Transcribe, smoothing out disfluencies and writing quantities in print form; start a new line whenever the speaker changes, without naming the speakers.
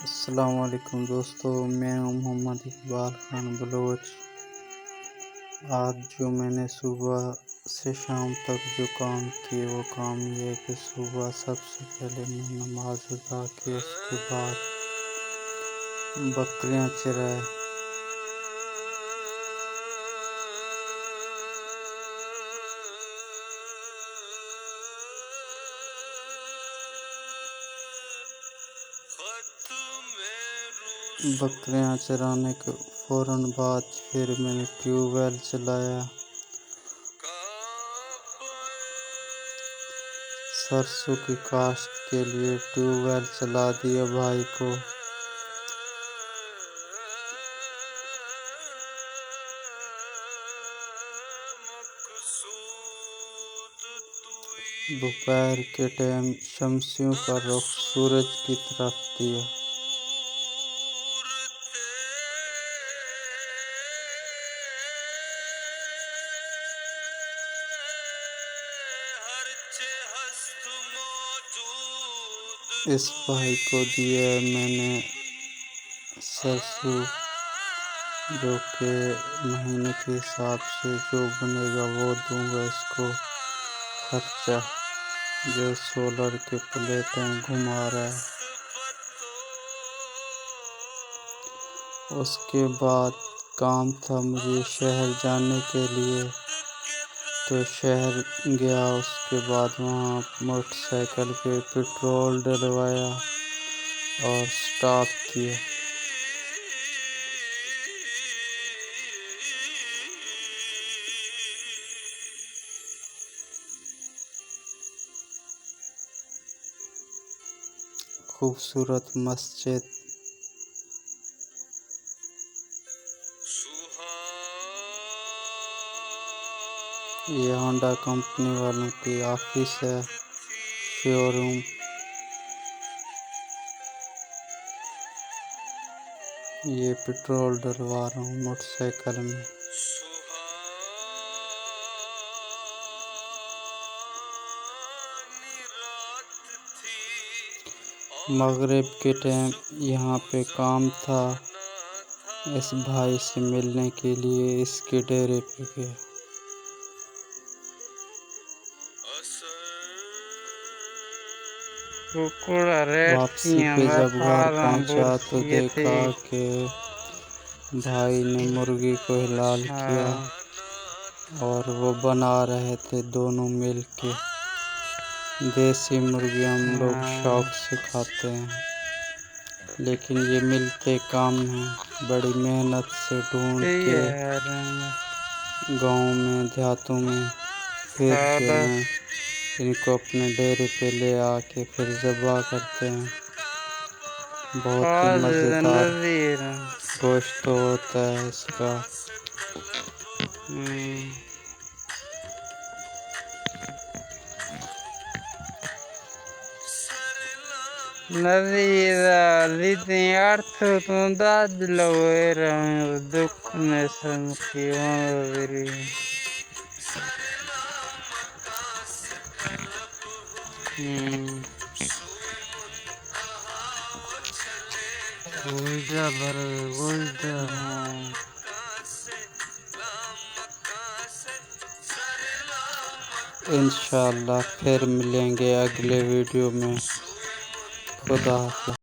السلام علیکم دوستو، میں ہوں محمد اقبال خان بلوچ۔ آج جو میں نے صبح سے شام تک جو کام کیے وہ کام یہ ہے کہ صبح سب سے پہلے میں نماز ادا کی، اس کے بعد بکریاں چرائے، بکریاں چرانے کے فوراً بعد پھر میں نے ٹیوب ویل چلایا، سرسوں کی کاشت کے لیے ٹیوب ویل چلا دیا بھائی کو۔ دوپہر کے ٹائم شمسیوں کا رخ سورج کی طرف دیا، اس بھائی کو دیا ہے میں نے سرسوں، جو کہ مہینے کے حساب سے جو بنے گا وہ دوں گا اس کو خرچہ، جو سولر کے پلیٹیں گھما رہا ہے۔ اس کے بعد کام تھا مجھے شہر جانے کے لیے، تو شہر گیا، اس کے بعد وہاں موٹر سائیکل پہ پٹرول ڈلوایا اور سٹاپ کیا۔ خوبصورت مسجد، یہ ہونڈا کمپنی والوں کی آفس ہے، شو روم۔ یہ پٹرول ڈلوا رہا ہوں موٹر سائیکل میں۔ مغرب کے ٹائم یہاں پہ کام تھا، اس بھائی سے ملنے کے لیے اس کے ڈیرے پہ گیا۔ واپسی پہ جب گھر پہنچا تو دیکھا کہ بھائی نے مرغی کو حلال کیا اور وہ بنا رہے تھے دونوں مل کے۔ دیسی مرغی ہم لوگ شوق سے کھاتے ہیں، لیکن یہ ملتے کام ہیں، بڑی محنت سے ڈھونڈ کے گاؤں میں دیہاتوں میں پھر جو ہیں ان کو اپنے ڈیرے پہ لے آ کے پھر ذبح کرتے ہیں۔ بہت ہی مزیدار گوشت ہوتا ہے اس کا۔ انشاءاللہ پھر ملیں گے اگلے ویڈیو میں۔ خدا حافظ۔